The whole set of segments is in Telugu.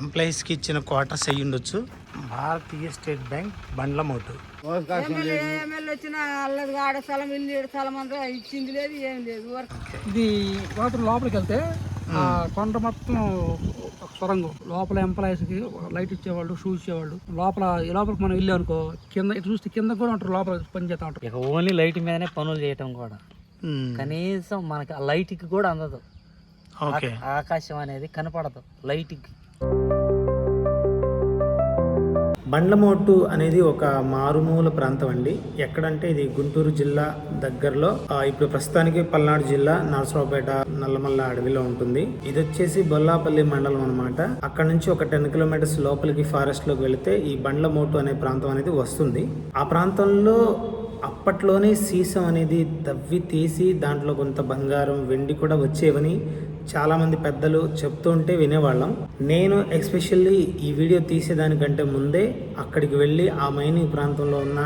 ఎంప్లాయీస్కి ఇచ్చిన క్వార్టర్స్ అయ్యి ఉండొచ్చు. భారతీయ స్టేట్ బ్యాంక్ బండ్లమోటు. వచ్చిన అల్లది ఆడ స్థలం ఇల్లు స్థలం అంతా ఇచ్చింది లేదు ఏం లేదు. ఇది వాటర్ లోపలికి వెళ్తే కొండ మొత్తం సొరంగం లోపల ఎంప్లాయీస్కి లైట్ ఇచ్చేవాళ్ళు, షూ ఇచ్చేవాళ్ళు. లోపలికి మనం వెళ్ళాం అనుకో, కింద చూస్తే కింద కూడా ఉంటారు, లోపల పని చేస్తూ ఉంటారు. ఇక ఓన్లీ లైట్ మీదనే పనులు చేయటం కూడా కనీసం మనకి ఆ లైట్కి కూడా అందదు. ఆకాశం అనేది కనపడదు లైట్కి. బండ్లమోటు అనేది ఒక మారుమూల ప్రాంతం అండి. ఎక్కడంటే ఇది గుంటూరు జిల్లా దగ్గరలో, ఇప్పుడు ప్రస్తుతానికి పల్నాడు జిల్లా నరసరావుపేట నల్లమల్ల అడవిలో ఉంటుంది. ఇది వచ్చేసి బొల్లాపల్లి మండలం అనమాట. అక్కడ నుంచి ఒక 10 కిలోమీటర్స్ లోపలికి ఫారెస్ట్ లోకి వెళితే ఈ బండ్లమోటు అనే ప్రాంతం అనేది వస్తుంది. ఆ ప్రాంతంలో అప్పట్లోనే సీసం అనేది తవ్వి తీసి దాంట్లో కొంత బంగారం, వెండి కూడా వచ్చేవని చాలామంది పెద్దలు చెప్తూ ఉంటే వినేవాళ్ళం. నేను ఎస్పెషల్లీ ఈ వీడియో తీసేదానికంటే ముందే అక్కడికి వెళ్ళి ఆ మైనింగ్ ప్రాంతంలో ఉన్న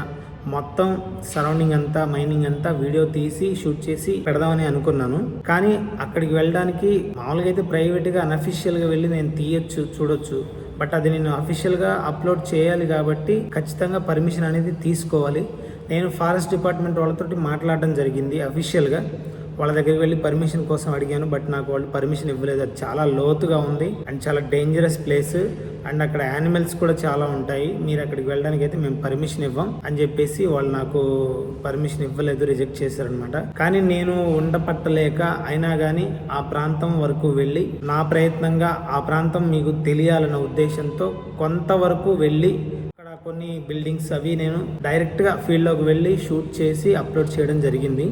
మొత్తం సరౌండింగ్ అంతా, మైనింగ్ అంతా వీడియో తీసి షూట్ చేసి పెడదామని అనుకున్నాను. కానీ అక్కడికి వెళ్ళడానికి మామూలుగా అయితే ప్రైవేట్గా అన్అఫీషియల్గా వెళ్ళి నేను తీయొచ్చు, చూడొచ్చు. బట్ అది నేను అఫీషియల్గా అప్లోడ్ చేయాలి కాబట్టి ఖచ్చితంగా పర్మిషన్ అనేది తీసుకోవాలి. నేను ఫారెస్ట్ డిపార్ట్మెంట్ వాళ్ళతోటి మాట్లాడడం జరిగింది అఫీషియల్గా. వాళ్ళ దగ్గరికి వెళ్ళి పర్మిషన్ కోసం అడిగాను, బట్ నాకు వాళ్ళు పర్మిషన్ ఇవ్వలేదు. అది చాలా లోతుగా ఉంది అండ్ చాలా డేంజరస్ ప్లేస్ అండ్ అక్కడ యానిమల్స్ కూడా చాలా ఉంటాయి. మీరు అక్కడికి వెళ్ళడానికి అయితే మేము పర్మిషన్ ఇవ్వం అని చెప్పేసి వాళ్ళు నాకు పర్మిషన్ ఇవ్వలేదు, రిజెక్ట్ చేశారనమాట. కానీ నేను ఉండపట్టలేక అయినా కానీ ఆ ప్రాంతం వరకు వెళ్ళి నా ప్రయత్నంగా ఆ ప్రాంతం మీకు తెలియాలన్న ఉద్దేశంతో కొంతవరకు వెళ్ళి అక్కడ కొన్ని బిల్డింగ్స్ అవి నేను డైరెక్ట్గా ఫీల్డ్లోకి వెళ్ళి షూట్ చేసి అప్లోడ్ చేయడం జరిగింది.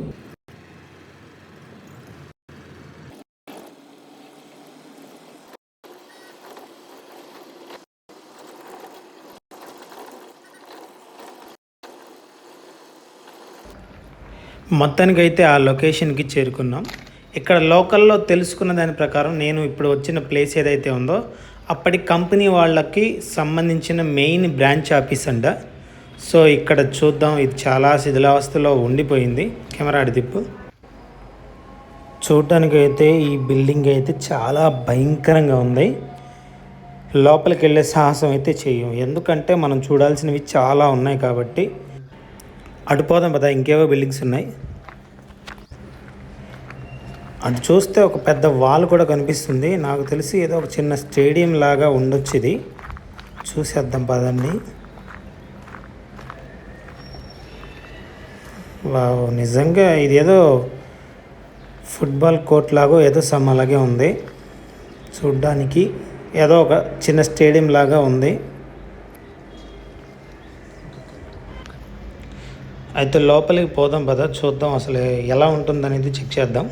మొత్తానికైతే ఆ లొకేషన్కి చేరుకున్నాం. ఇక్కడ లోకల్లో తెలుసుకున్న దాని ప్రకారం నేను ఇప్పుడు వచ్చిన ప్లేస్ ఏదైతే ఉందో అప్పటి కంపెనీ వాళ్ళకి సంబంధించిన మెయిన్ బ్రాంచ్ ఆఫీస్ అంట. సో ఇక్కడ చూద్దాం. ఇది చాలా శిథిలావస్థలో ఉండిపోయింది. కెమెరా అడితిప్పు. చూడటానికైతే ఈ బిల్డింగ్ అయితే చాలా భయంకరంగా ఉంది. లోపలికి వెళ్ళే సాహసం అయితే చెయ్యం, ఎందుకంటే మనం చూడాల్సినవి చాలా ఉన్నాయి కాబట్టి. అటుపోదాం పదా, ఇంకేవో బిల్డింగ్స్ ఉన్నాయి. అటు చూస్తే ఒక పెద్ద వాల్ కూడా కనిపిస్తుంది. నాకు తెలిసి ఏదో ఒక చిన్న స్టేడియం లాగా ఉండొచ్చు. ఇది చూసేద్దాం పదండి. వావ్, నిజంగా ఇది ఏదో ఫుట్బాల్ కోర్ట్ లాగో ఏదో సమ్ అలాగే ఉంది. చూడ్డానికి ఏదో ఒక చిన్న స్టేడియం లాగా ఉంది. అయితే లోపలికి పోదాం పదా, చూద్దాం అసలు ఎలా ఉంటుందనేది చెక్ చేద్దాం.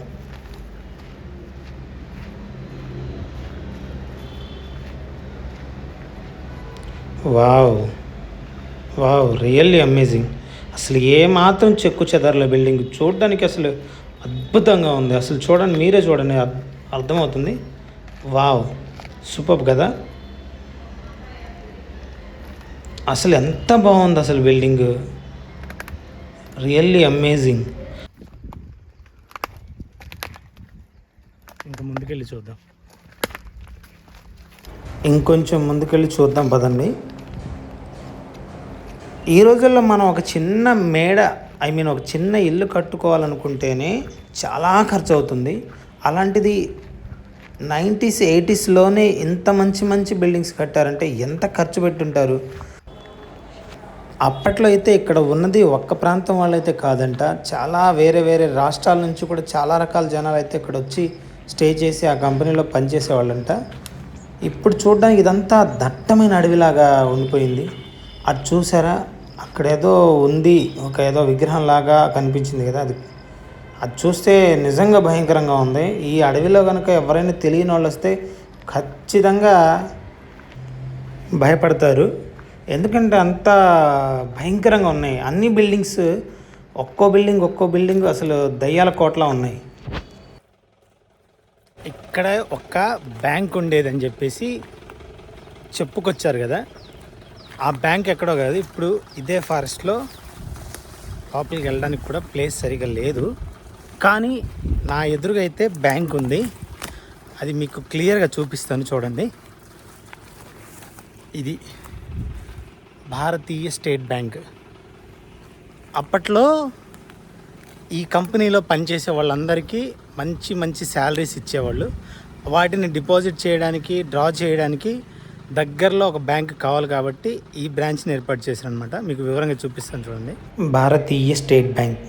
Wow wow, really amazing. అసలు ఏమాత్రం చెక్కు చెదరలే బిల్డింగ్. చూడడానికి అసలు అద్భుతంగా ఉంది. అసలు చూడండి, మీరే చూడండి, అర్థమవుతుంది. వావ్, సూపర్ కదా. అసలు ఎంత బాగుంది అసలు బిల్డింగ్, రియల్లీ అమేజింగ్. ఇంకా ముందుకెళ్ళి చూద్దాం, ఇంకొంచెం ముందుకెళ్ళి చూద్దాం పదండి. ఈ రోజుల్లో మనం ఒక చిన్న మేడ, ఒక చిన్న ఇల్లు కట్టుకోవాలనుకుంటేనే చాలా ఖర్చు అవుతుంది. అలాంటిది 90s 80sలోనే ఇంత మంచి బిల్డింగ్స్ కట్టారంటే ఎంత ఖర్చు పెట్టుంటారు. అప్పట్లో అయితే ఇక్కడ ఉన్నది ఒక్క ప్రాంతం వాళ్ళైతే కాదంట, చాలా వేరే రాష్ట్రాల నుంచి కూడా చాలా రకాల జనాలు అయితే ఇక్కడ వచ్చి స్టే చేసి ఆ కంపెనీలో పనిచేసేవాళ్ళంట. ఇప్పుడు చూడడానికి ఇదంతా దట్టమైన అడవిలాగా ఉండిపోయింది. అది చూసారా, అక్కడేదో ఉంది, ఒక ఏదో విగ్రహం లాగా కనిపించింది కదా, అది చూస్తే నిజంగా భయంకరంగా ఉంది. ఈ అడవిలో కనుక ఎవరైనా తెలియని వాళ్ళు వస్తే ఖచ్చితంగా భయపడతారు, ఎందుకంటే అంత భయంకరంగా ఉన్నాయి. అన్ని బిల్డింగ్స్ ఒక్కో బిల్డింగ్ అసలు దయ్యాల కోటలా ఉన్నాయి. ఇక్కడ ఒక బ్యాంక్ ఉండేదని చెప్పేసి చెప్పుకొచ్చారు కదా, ఆ బ్యాంక్ ఎక్కడో కాదు, ఇప్పుడు ఇదే ఫారెస్ట్లో లోపలికి వెళ్ళడానికి కూడా ప్లేస్ సరిగా లేదు. కానీ నా ఎదురుగా అయితే బ్యాంక్ ఉంది. అది మీకు క్లియర్గా చూపిస్తాను చూడండి. ఇది భారతీయ స్టేట్ బ్యాంక్. అప్పట్లో ఈ కంపెనీలో పనిచేసే వాళ్ళందరికీ మంచి మంచి శాలరీస్ ఇచ్చేవాళ్ళు. వాటిని డిపాజిట్ చేయడానికి, డ్రా చేయడానికి దగ్గరలో ఒక బ్యాంక్ కావాలి కాబట్టి ఈ బ్రాంచ్ని ఏర్పాటు చేశారనమాట. మీకు వివరంగా చూపిస్తాను చూడండి. భారతీయ స్టేట్ బ్యాంక్.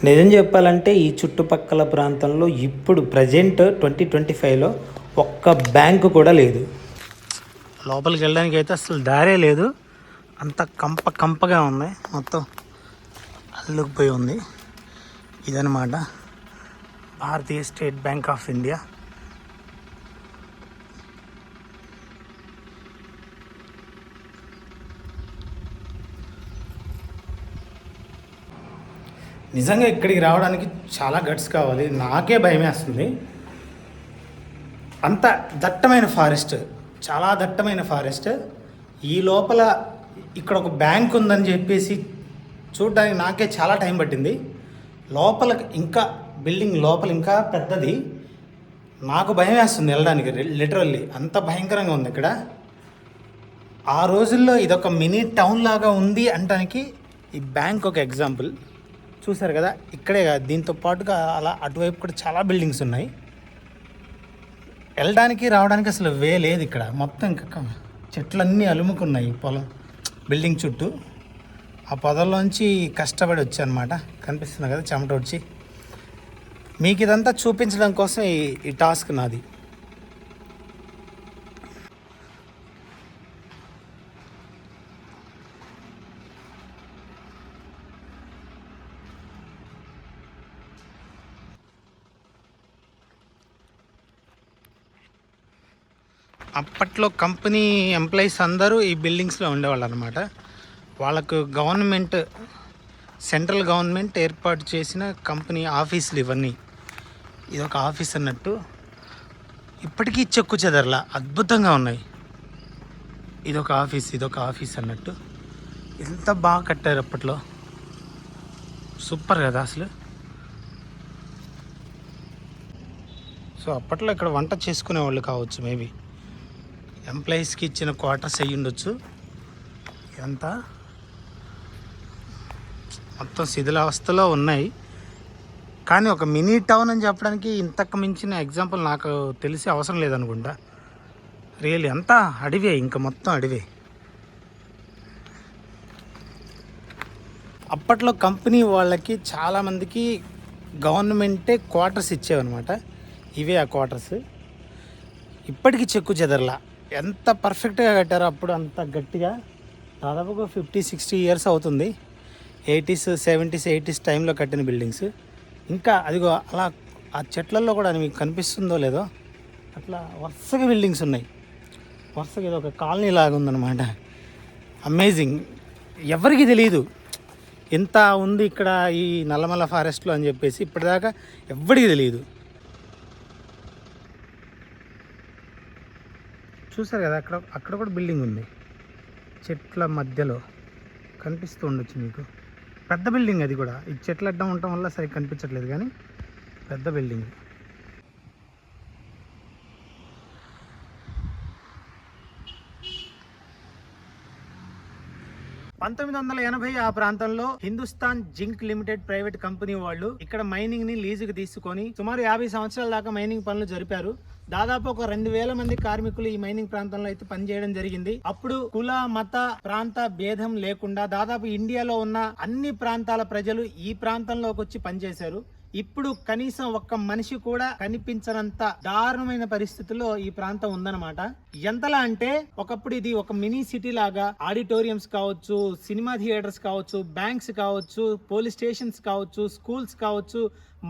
నిజం చెప్పాలంటే ఈ చుట్టుపక్కల ప్రాంతంలో ఇప్పుడు ప్రజెంట్ 2025లో ఒక్క బ్యాంకు కూడా లేదు. లోపలికి వెళ్ళడానికి అయితే అసలు దారే లేదు. అంత కంపగా ఉంది, మొత్తం అల్లుకుపోయి ఉంది. ఇదనమాట భారతీయ స్టేట్ బ్యాంక్ ఆఫ్ ఇండియా. నిజంగా ఇక్కడికి రావడానికి చాలా గట్స్ కావాలి. నాకే భయం వేస్తుంది. అంత దట్టమైన ఫారెస్ట్, చాలా దట్టమైన ఫారెస్ట్. ఈ లోపల ఇక్కడ ఒక బ్యాంక్ ఉందని చెప్పేసి చూడడానికి నాకే చాలా టైం పట్టింది. లోపల ఇంకా బిల్డింగ్ లోపల ఇంకా పెద్దది. నాకు భయం వేస్తుంది వెళ్ళడానికి, లిటరల్లీ అంత భయంకరంగా ఉంది ఇక్కడ. ఆ రోజుల్లో ఇదొక మినీ టౌన్ లాగా ఉంది అనడానికి ఈ బ్యాంక్ ఒక ఎగ్జాంపుల్. చూసారు కదా, ఇక్కడే కాదు, దీంతో పాటుగా అలా అటువైపు కూడా చాలా బిల్డింగ్స్ ఉన్నాయి. వెళ్ళడానికి రావడానికి అసలు వే లేదు ఇక్కడ. మొత్తం ఇంకా చెట్లన్నీ అలుముకున్నాయి పొలం బిల్డింగ్ చుట్టూ. ఆ పొదల్లోంచి కష్టపడి వచ్చానమాట. కనిపిస్తుంది కదా చెమట వచ్చి. మీకు ఇదంతా చూపించడం కోసం ఈ టాస్క్ నాది. అప్పట్లో కంపెనీ ఎంప్లాయీస్ అందరూ ఈ బిల్డింగ్స్లో ఉండేవాళ్ళు అనమాట. వాళ్ళకు గవర్నమెంట్, సెంట్రల్ గవర్నమెంట్ ఏర్పాటు చేసిన కంపెనీ ఆఫీసులు ఇవన్నీ. ఇదొక ఆఫీస్ అన్నట్టు. ఇప్పటికీ చెక్కు చెదరలా అద్భుతంగా ఉన్నాయి. ఇదొక ఆఫీస్ అన్నట్టు. ఎంత బాగా కట్టారు అప్పట్లో. సూపర్ కదా అసలు. సో అప్పట్లో ఇక్కడ వంట చేసుకునే వాళ్ళు కావచ్చు, మేబీ ఎంప్లాయీస్కి ఇచ్చిన క్వార్టర్స్ అయ్యి ఉండొచ్చు. ఇదంతా మొత్తం శిథిలావస్థలో ఉన్నాయి. కానీ ఒక మినీ టౌన్ అని చెప్పడానికి ఇంతకు మించిన ఎగ్జాంపుల్ నాకు తెలిసి అవసరం లేదనుకుంటా. రియల్లీ అంతా అడివే, ఇంకా మొత్తం అడివే. అప్పట్లో కంపెనీ వాళ్ళకి చాలామందికి గవర్నమెంటే క్వార్టర్స్ ఇచ్చేవన్నమాట. ఇవే ఆ క్వార్టర్స్. ఇప్పటికీ చెక్కు చెదరలా. ఎంత పర్ఫెక్ట్గా కట్టారో అప్పుడు, అంత గట్టిగా. దాదాపుగా 50-60 ఇయర్స్ అవుతుంది. 80s, 70s, 80s టైంలో కట్టిన బిల్డింగ్స్. ఇంకా అదిగో అలా ఆ చెట్లల్లో కూడా మీకు కనిపిస్తుందో లేదో అట్లా వరుసగా బిల్డింగ్స్ ఉన్నాయి. వరుసగా ఇది ఒక కాలనీ లాగా ఉందన్నమాట. అమేజింగ్. ఎవరికి తెలియదు ఎంత ఉంది ఇక్కడ ఈ నల్లమల్ల ఫారెస్ట్లో అని చెప్పేసి. ఇప్పటిదాకా ఎవరికి తెలియదు. చూసారు కదా, అక్కడ కూడా బిల్డింగ్ ఉంది చెట్ల మధ్యలో. కనిపిస్తూ ఉండొచ్చు మీకు. పెద్ద బిల్డింగ్ అది కూడా. ఈ చెట్లు అడ్డం ఉండటం వల్ల సరిగ్గా కనిపించట్లేదు, కానీ పెద్ద బిల్డింగ్. ఆ ప్రాంతంలో Hindustan zinc limited private company వాళ్ళు ఇక్కడ మైనింగ్ ని లీజుకు తీసుకొని సుమారు 50 సంవత్సరాల దాకా మైనింగ్ పనులు జరిపారు. దాదాపు ఒక 2000 మంది కార్మికులు ఈ మైనింగ్ ప్రాంతంలో అయితే పనిచేయడం జరిగింది. అప్పుడు కుల, మత, ప్రాంత భేదం లేకుండా దాదాపు ఇండియాలో ఉన్న అన్ని ప్రాంతాల ప్రజలు ఈ ప్రాంతంలోకి వచ్చి పనిచేశారు. ఇప్పుడు కనీసం ఒక్క మనిషి కూడా కనిపించనంత దారుణమైన పరిస్థితుల్లో ఈ ప్రాంతం ఉందన్నమాట. ఎంతలా అంటే ఒకప్పుడు ఇది ఒక మినీ సిటీ లాగా. ఆడిటోరియంస్ కావచ్చు, సినిమా థియేటర్స్ కావచ్చు, బ్యాంక్స్ కావచ్చు, పోలీస్ స్టేషన్స్ కావచ్చు, స్కూల్స్ కావచ్చు,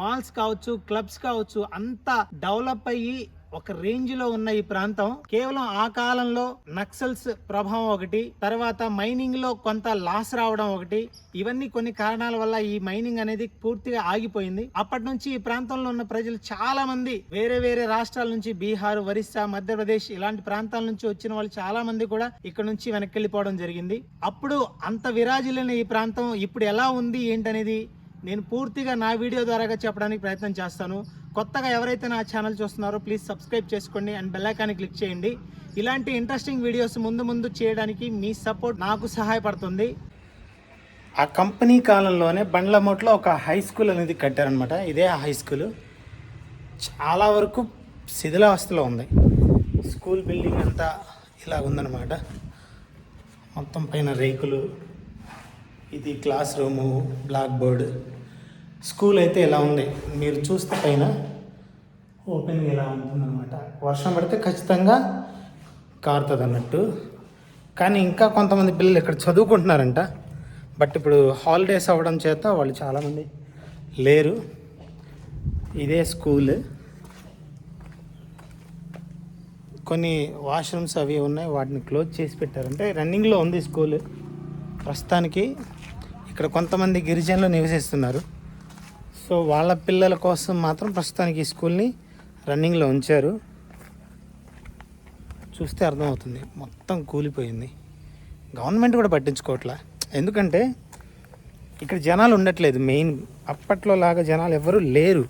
మాల్స్ కావచ్చు, క్లబ్స్ కావచ్చు, అంతా డెవలప్ అయ్యి ఒక రేంజ్ లో ఉన్న ఈ ప్రాంతం కేవలం ఆ కాలంలో నక్సల్స్ ప్రభావం ఒకటి, తర్వాత మైనింగ్ లో కొంత లాస్ రావడం ఒకటి, ఇవన్నీ కొన్ని కారణాల వల్ల ఈ మైనింగ్ అనేది పూర్తిగా ఆగిపోయింది. అప్పటి నుంచి ఈ ప్రాంతంలో ఉన్న ప్రజలు చాలా మంది వేరే వేరే రాష్ట్రాల నుంచి, బీహార్, ఒరిస్సా, మధ్యప్రదేశ్ ఇలాంటి ప్రాంతాల నుంచి వచ్చిన వాళ్ళు చాలా మంది కూడా ఇక్కడ నుంచి వెనక్కి వెళ్ళిపోవడం జరిగింది. అప్పుడు అంత విరాజిల్లిన ఈ ప్రాంతం ఇప్పుడు ఎలా ఉంది ఏంటనేది నేను పూర్తిగా నా వీడియో ద్వారాగా చెప్పడానికి ప్రయత్నం చేస్తాను. కొత్తగా ఎవరైతే నా ఛానల్ చూస్తున్నారో ప్లీజ్ సబ్స్క్రైబ్ చేసుకోండి అండ్ బెల్ ఐకాన్ని క్లిక్ చేయండి. ఇలాంటి ఇంట్రెస్టింగ్ వీడియోస్ ముందు చేయడానికి మీ సపోర్ట్ నాకు సహాయపడుతుంది. ఆ కంపెనీ కాలంలోనే బండ్లమోట్లో ఒక హై స్కూల్ అనేది కట్టారనమాట. ఇదే ఆ హై స్కూల్ చాలా వరకు శిథిలావస్థలో ఉంది. స్కూల్ బిల్డింగ్ అంతా ఇలా ఉందన్నమాట. మొత్తం పైన రేకులు, ఇది classroom, blackboard. School అయితే ఇలా ఉంది, మీరు చూస్తే పైన ఓపెన్గా ఇలా ఉంటుందన్నమాట. వర్షం పడితే ఖచ్చితంగా కారుతుంది అన్నట్టు. కానీ ఇంకా కొంతమంది పిల్లలు ఇక్కడ చదువుకుంటున్నారంట. బట్ ఇప్పుడు హాలిడేస్ అవ్వడం చేత వాళ్ళు చాలామంది లేరు. ఇదే స్కూల్. కొన్ని వాష్రూమ్స్ అవి ఉన్నాయి, వాటిని క్లోజ్ చేసి పెట్టారంటే రన్నింగ్లో ఉంది స్కూల్ ప్రస్తుతానికి. ఇక్కడ కొంతమంది గిరిజనులు నివసిస్తున్నారు. సో వాళ్ళ పిల్లల కోసం మాత్రం ప్రస్తుతానికి ఈ స్కూల్ని రన్నింగ్లో ఉంచారు. చూస్తే అర్థమవుతుంది మొత్తం కూలిపోయింది. గవర్నమెంట్ కూడా పట్టించుకోవట్లా. ఎందుకంటే ఇక్కడ జనాలు ఉండట్లేదు. మెయిన్ అప్పట్లో లాగా జనాలు ఎవరు లేరు,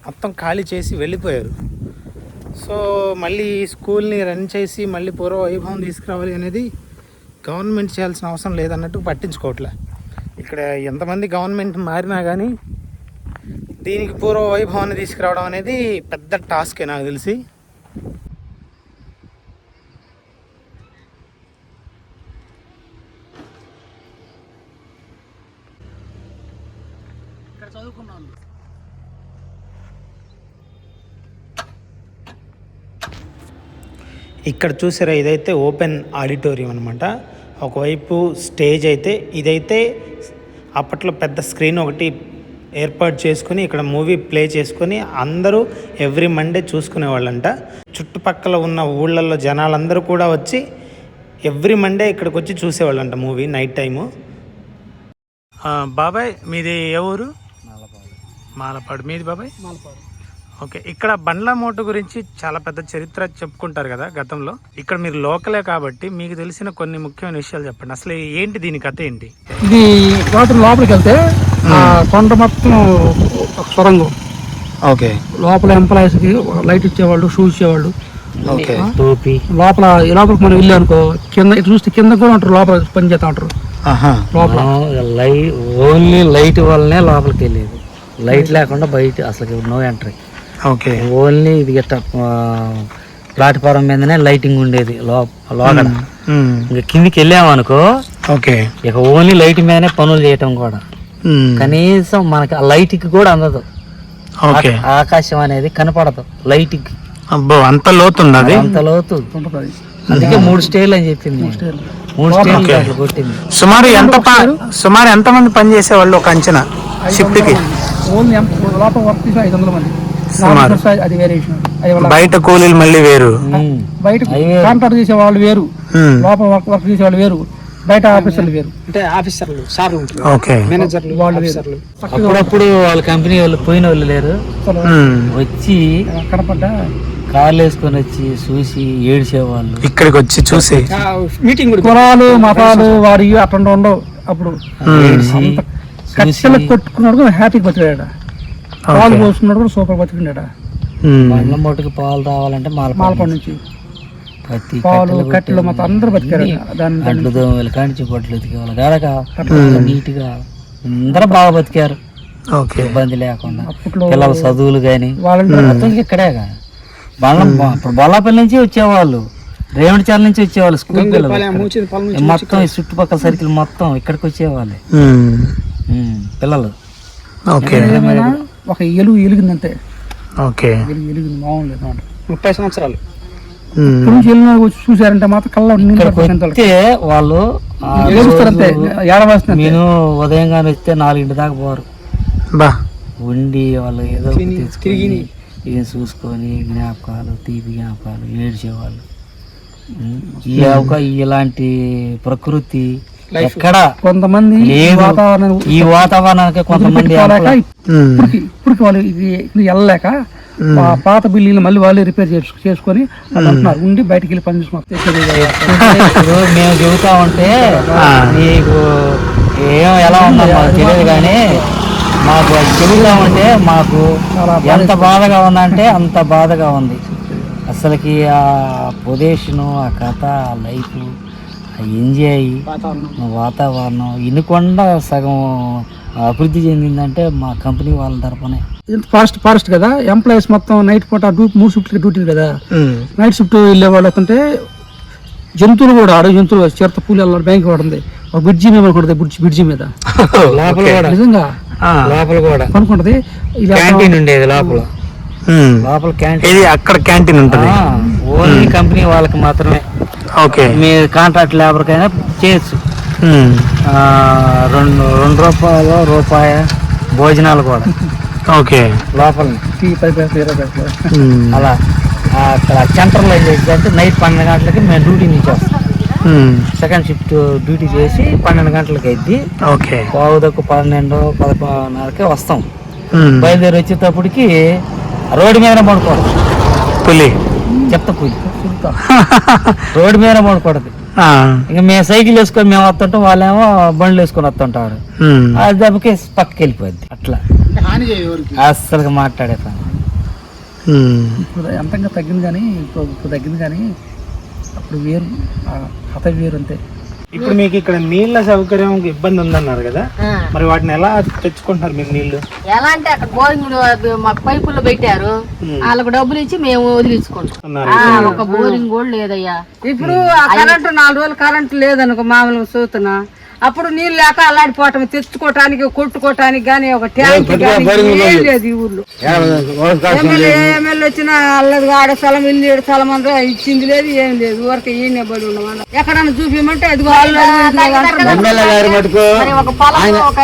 మొత్తం ఖాళీ చేసి వెళ్ళిపోయారు. సో మళ్ళీ ఈ స్కూల్ని రన్ చేసి మళ్ళీ పూర్వ వైభవం తీసుకురావాలి అనేది గవర్నమెంట్ చేయాల్సిన అవసరం లేదన్నట్టు పట్టించుకోవట్లే. ఇక్కడ ఎంతమంది గవర్నమెంట్ మారినా కానీ దీనికి పూర్వ వైభవాన్ని తీసుకురావడం అనేది పెద్ద టాస్కే నాకు తెలిసి. ఇక్కడ చదువుకున్నాను. ఇక్కడ చూసారా, ఇదైతే ఓపెన్ ఆడిటోరియం అనమాట. ఒకవైపు స్టేజ్ అయితే, ఇదైతే అప్పట్లో పెద్ద స్క్రీన్ ఒకటి ఏర్పాటు చేసుకుని ఇక్కడ మూవీ ప్లే చేసుకొని అందరూ ఎవ్రీ మండే చూసుకునేవాళ్ళంట. చుట్టుపక్కల ఉన్న ఊళ్ళల్లో జనాలందరూ కూడా వచ్చి ఎవ్రీ మండే ఇక్కడికి వచ్చి చూసేవాళ్ళంట మూవీ నైట్ టైము. బాబాయ్ మీది ఏ ఊరు? మాలపాడు. మీది బాబాయ్? మాలపాడు. ఓకే. ఇక్కడ బండ్లమోటు గురించి చాలా పెద్ద చరిత్ర చెప్పుకుంటారు కదా గతంలో. ఇక్కడ మీరు లోకలే కాబట్టి మీకు తెలిసిన కొన్ని ముఖ్యమైన విషయాలు చెప్పండి. అసలు ఏంటి దీని కథ ఏంటి? ఇది వాటర్ లోపలికి వెళ్తే ఆ కొండ మొత్తం ఒక సొరంగం. ఓకే. లోపల ఎంప్లాయీస్ కి లైట్ ఇచ్చేవాళ్ళు, షూ ఇచ్చేవాళ్ళు. ఓకే. లోపల లోపలికి మనం వెళ్ళాం అనుకో, కింద ఇటు చూస్తే కింద కూడా ఉంటారు, లోపల పని చేస్తా ఉంటారు. లోపల ఓన్లీ లైట్ వల్లనే లోపలికి వెళ్ళేది. లైట్ లేకుండా బయట అసలు నో ఎంట్రీ. ఓకే. ఓన్లీ ఇది గట్ట ప్లాట్ఫారం మీదనే లైటింగ్ ఉండేది లోపల. ఇంకా కిందికి వెళ్ళామనుకో, ఓకే, ఇక ఓన్లీ లైట్ మీదనే పనులు చేయటం కూడా. కనీసం మనకి ఆ లైట్ కి కూడా అందదు. ఆకాశం అనేది కనపడదు లైట్ కి. అంత లోతుంది అది, అంత లోతు. అందుకే 3 స్టేర్లు అని చెప్పింది. 3 స్టేర్లు కొట్టింది. సుమారు ఎంత మంది పని చేసేవాళ్ళు ఒక అంచనా షిఫ్ట్ కి? ఓన్లీ లోపల వర్క్ చేసే 500 మంది. అది వేరే విషయం. బయట కూలీలు మళ్ళీ వేరు, బయట కాంట్రాక్ట్ చేసే వాళ్ళు వేరు, లోపల వర్క్ చేసే వాళ్ళు వేరు, బయట ఆఫీసర్లు వేరు. అంటే ఆఫీసర్లు సార్లు ఉంటారు, ఓకే, మేనేజర్లు వాళ్ళు వేరు. అప్పుడప్పుడు వాళ్ళ కంపెనీ వాళ్ళు పోయిన వాళ్ళు లేరు, వచ్చి కనపడ్డా కార్లు వేసుకొని వచ్చి చూసి ఏడ్చేవాళ్ళు. ఇక్కడికి వచ్చి చూసి మీటింగ్. కులాలు మతాలు వారి అట్లా ఉండవు. అప్పుడు కట్టెలు కొట్టుకున్నాడు హ్యాపీగా బతికాడ, పాలు పోసుకున్నాడు కూడా సూపర్ బతికినాడా. బండ్లమోటుకి పాలు రావాలంటే మాలపాడు నుంచి పాలు కట్టెలు మొత్తం అందరూ బతికారు. అడ్లు దోమలు కానించి బట్టలు ఎతికేవాళ్ళు కాడక నీట్ గా అందరూ బాగా బతికారు, ఇబ్బంది లేకుండా. పిల్లల చదువులు కానీ మొత్తం ఇక్కడేగా. ఇప్పుడు బొల్లాపల్లి నుంచి వచ్చేవాళ్ళు, రేవణచాల నుంచి వచ్చేవాళ్ళు స్కూల్ పిల్లలు మొత్తం ఈ చుట్టుపక్కల సర్కిల్ మొత్తం ఇక్కడికి వచ్చేవాళ్ళు పిల్లలు. ఒక ఎలుగు ఎలిగిందంటే ఎలిగింది మామూలు 30 సంవత్సరాలు చూసారంటే మాత్రం కళ్ళ వాళ్ళు ఏడుస్తారంతే. నేను ఉదయం గాని వస్తే 4 దాకా పోరు, ఉండి వాళ్ళు ఏదో తిరిగి ఏం చూసుకొని జ్ఞాపకాలు, తీపి జ్ఞాపకాలు, ఏడ్చేవాళ్ళు. ఇలాంటి ప్రకృతి ఎక్కడ కొంతమంది ఈ వాతావరణానికి కొంతమంది ఇప్పటికి వాళ్ళు ఇది వెళ్ళలేక పాత బిల్డింగ్లు మళ్ళీ వాళ్ళే రిపేర్ చేసుకొని అంటున్నారు, ఉండి బయటకు వెళ్ళి పని మేము చెబుతా ఉంటే నీకు ఏం ఎలా ఉందో మాకు తెలియదు కానీ మాకు అది చెబుతామంటే మాకు ఎంత బాధగా ఉందంటే అంత బాధగా ఉంది. అసలుకి ఆ పొజిషను, ఆ కథ, ఆ లైఫ్, ఆ ఎంజాయ్, వాతావరణం ఇనుకొండ సగం అభివృద్ధి చెందిందంటే మా కంపెనీ వాళ్ళ తరపునే. ఫారెస్ట్ కదా, ఎంప్లాయీస్ మొత్తం నైట్ పూట 3 షిఫ్ట్ డ్యూటీ కదా, నైట్ షిఫ్ట్ వెళ్ళే వాళ్ళు వస్తుంటే జంతువులు కూడా అడవి జంతువులు చిరత పూలు వెళ్ళాలి. బ్యాంక్ కూడా ఉంది, ఒక బ్రిడ్జి మీద పడుతుంది, బ్రిడ్జి మీద లోపల కూడా నిజంగా లోపల కూడా కొనుక్కుంటది. క్యాంటీన్ ఉండేది లోపల క్యాంటీన్, అక్కడ క్యాంటీన్ ఉంటుంది. ఓన్లీ కంపెనీ వాళ్ళకి మాత్రమే. ఓకే, మీ కాంట్రాక్ట్ లేబర్ కైనా చేయొచ్చు. 2 రూపాయ భోజనాలు కూడా ఓకే లోపల. అలా అక్కడ సెంటర్లో అంటే నైట్ 12 గంటలకి మేము డ్యూటీ నుంచి వస్తాం. సెకండ్ షిఫ్ట్ డ్యూటీ చేసి 12 గంటలకి అయింది. ఓకే, 12:11 వస్తాం. బయలుదేరి వచ్చేటప్పటికి రోడ్డు మీద పడుకోవడం, పులి చెత్త పులి రోడ్డు మీద పడుకోవడదు. ఇంకా మేము సైకిల్ వేసుకొని మేము వస్తుంటాం, వాళ్ళేమో బండ్లు వేసుకొని వస్తుంటారు. అది దెబ్బకి పక్కకి వెళ్ళిపోద్ది. అట్లా అస్సలు మాట్లాడే పని. ఇప్పుడు ఎంతంగా తగ్గింది కానీ ఇప్పుడు తగ్గింది కానీ అప్పుడు వేరు, కథ వేరు అంతే. ఇప్పుడు మీకు ఇక్కడ నీళ్ళ సౌకర్యం ఇబ్బంది ఉందన్నారు కదా, మరి వాటిని ఎలా తెచ్చుకుంటున్నారు మీరు నీళ్లు? ఎలా అంటే అక్కడ బోరింగ్ మాకు పైపుల్లో పెట్టారు, వాళ్ళకు డబ్బులు ఇచ్చి మేము వదిలించుకుంటాం. ఒక బోరింగ్ కూడా లేదయ్యా. ఇప్పుడు ఆ కరెంటు 4 రోజులు కరెంటు లేదనుకో మామూలుగా చూస్తున్నా, అప్పుడు నీళ్ళు లేక అల్లాడిపోవటం, తెచ్చుకోవటానికి కొట్టుకోవటానికి గానీ ఒక ట్యాంక్ లేదు ఈ ఊర్లో. ఎమ్మెల్యే వచ్చిన అల్లది ఆడ స్థలం, ఇల్లు 7 స్థలం అంతా ఇచ్చింది లేదు, ఏం లేదు. ఊరికి ఈయన బడి ఉండమని ఎక్కడన్నా చూపిమంటే అది ఒక పొలం, ఒక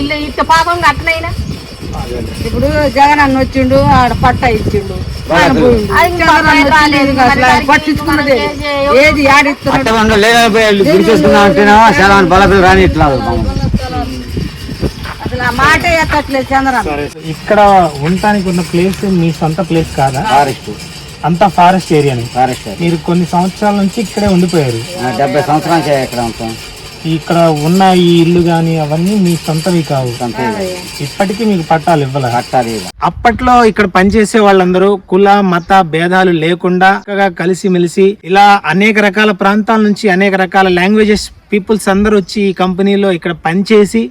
ఇల్లు ఇట్ట పాపం అట్లయినా. ఇప్పుడు జగన్ అన్న వచ్చిండు, ఆడ పట్టా ఇచ్చిండు, పట్టించుకున్నది ఏది ఆడిస్తున్నాడు. అసలు ఆ మాటే ఎక్కట్లేదు చంద్రన్న. ఇక్కడ ఉండటానికి ఉన్న ప్లేస్ మీ సొంత ప్లేస్ కాదా? ఫారెస్ట్ అంతా ఫారెస్ట్ ఏరియాని. ఫారెస్ట్ మీరు కొన్ని సంవత్సరాల నుంచి ఇక్కడే ఉండిపోయారు. 70 సంవత్సరాలు ఇక్కడ ఉంటాం. ఇక్కడ ఉన్న ఈ ఇల్లు గాని అవన్నీ మీ సొంతవి కావు. ఇప్పటికీ మీకు పట్టాలు ఇవ్వాలి. అప్పట్లో ఇక్కడ పనిచేసే వాళ్ళందరూ కుల మత భేదాలు లేకుండా చక్కగా కలిసిమెలిసి ఇలా అనేక రకాల ప్రాంతాల నుంచి అనేక రకాల లాంగ్వేజెస్ పీపుల్స్ అందరూ వచ్చి ఈ కంపెనీలో ఇక్కడ పనిచేసి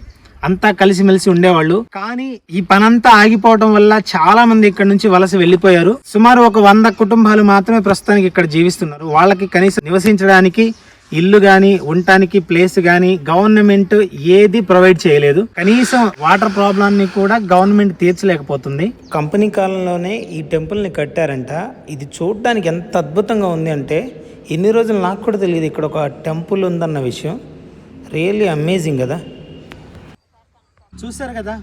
అంతా కలిసిమెలిసి ఉండేవాళ్ళు. కానీ ఈ పనంతా ఆగిపోవడం వల్ల చాలా మంది ఇక్కడ నుంచి వలస వెళ్లిపోయారు. సుమారు ఒక 100 కుటుంబాలు మాత్రమే ప్రస్తుతానికి ఇక్కడ జీవిస్తున్నారు. వాళ్ళకి కనీసం నివసించడానికి ఇల్లు గాని ఉండటానికి ప్లేస్ గాని గవర్నమెంట్ ఏది ప్రొవైడ్ చేయలేదు. కనీసం వాటర్ ప్రాబ్లాన్ని కూడా గవర్నమెంట్ తీర్చలేకపోతుంది. కంపెనీ కాలంలోనే ఈ టెంపుల్ ని కట్టారంట. ఇది చూడడానికి ఎంత అద్భుతంగా ఉంది అంటే ఇన్ని రోజులు నాకు కూడా తెలియదు ఇక్కడ ఒక టెంపుల్ ఉందన్న విషయం. రియల్లీ అమేజింగ్ కదా. చూసారు కదా,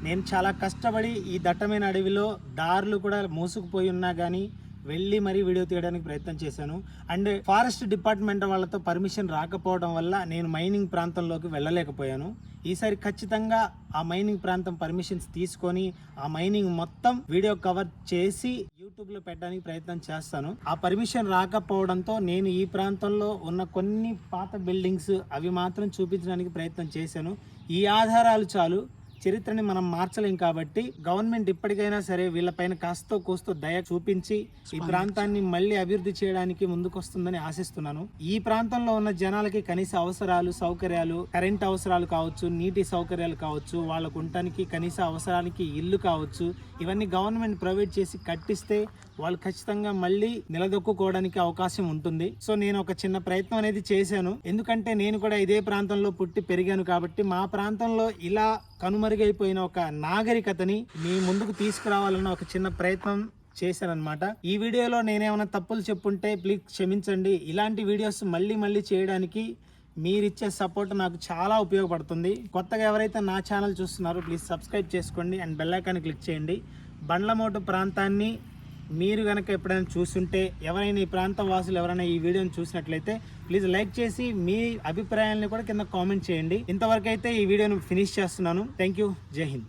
నేను చాలా కష్టపడి ఈ దట్టమైన అడవిలో దారులు కూడా మూసుకుపోయి ఉన్నా కానీ వెళ్ళి మరీ వీడియో తీయడానికి ప్రయత్నం చేశాను. అండ్ ఫారెస్ట్ డిపార్ట్మెంట్ వాళ్ళతో పర్మిషన్ రాకపోవడం వల్ల నేను మైనింగ్ ప్రాంతంలోకి వెళ్ళలేకపోయాను. ఈసారి ఖచ్చితంగా ఆ మైనింగ్ ప్రాంతం పర్మిషన్స్ తీసుకొని ఆ మైనింగ్ మొత్తం వీడియో కవర్ చేసి యూట్యూబ్లో పెట్టడానికి ప్రయత్నం చేస్తాను. ఆ పర్మిషన్ రాకపోవడంతో నేను ఈ ప్రాంతంలో ఉన్న కొన్ని పాత బిల్డింగ్స్ అవి మాత్రం చూపించడానికి ప్రయత్నం చేశాను. ఈ ఆధారాలు చాలు, చరిత్రని మనం మార్చలేం. కాబట్టి గవర్నమెంట్ ఇప్పటికైనా సరే వీళ్ళపైన కాస్తో కూస్తో దయ చూపించి ఈ ప్రాంతాన్ని మళ్ళీ అభివృద్ధి చేయడానికి ముందుకొస్తుందని ఆశిస్తున్నాను. ఈ ప్రాంతంలో ఉన్న జనాలకి కనీస అవసరాలు, సౌకర్యాలు, కరెంట్ అవసరాలు కావచ్చు, నీటి సౌకర్యాలు కావచ్చు, వాళ్ళకు ఉండటానికి కనీస అవసరానికి ఇల్లు కావచ్చు, ఇవన్నీ గవర్నమెంట్ ప్రొవైడ్ చేసి కట్టిస్తే వాళ్ళు ఖచ్చితంగా మళ్ళీ నిలదొక్కుకోవడానికి అవకాశం ఉంటుంది. సో నేను ఒక చిన్న ప్రయత్నం అనేది చేశాను. ఎందుకంటే నేను కూడా ఇదే ప్రాంతంలో పుట్టి పెరిగాను కాబట్టి మా ప్రాంతంలో ఇలా కనుమరుగైపోయిన ఒక నాగరికతని మీ ముందుకు తీసుకురావాలన్న ఒక చిన్న ప్రయత్నం చేశానన్నమాట. ఈ వీడియోలో నేనేమైనా తప్పులు చెప్పుంటే ప్లీజ్ క్షమించండి. ఇలాంటి వీడియోస్ మళ్ళీ చేయడానికి మీరిచ్చే సపోర్ట్ నాకు చాలా ఉపయోగపడుతుంది. కొత్తగా ఎవరైతే నా ఛానల్ చూస్తున్నారో ప్లీజ్ సబ్స్క్రైబ్ చేసుకోండి అండ్ బెల్ ఐకాన్ క్లిక్ చేయండి. బండ్లమోటు ప్రాంతాన్ని మీరు కనుక ఎప్పుడైనా చూస్తుంటే, ఎవరైనా ఈ ప్రాంత వాసులు ఎవరైనా ఈ వీడియోని చూసినట్లయితే ప్లీజ్ లైక్ చేసి మీ అభిప్రాయాలను కూడా కింద కామెంట్ చేయండి. ఇంతవరకు అయితే ఈ వీడియోను ఫినిష్ చేస్తున్నాను. Thank you. జై హింద్.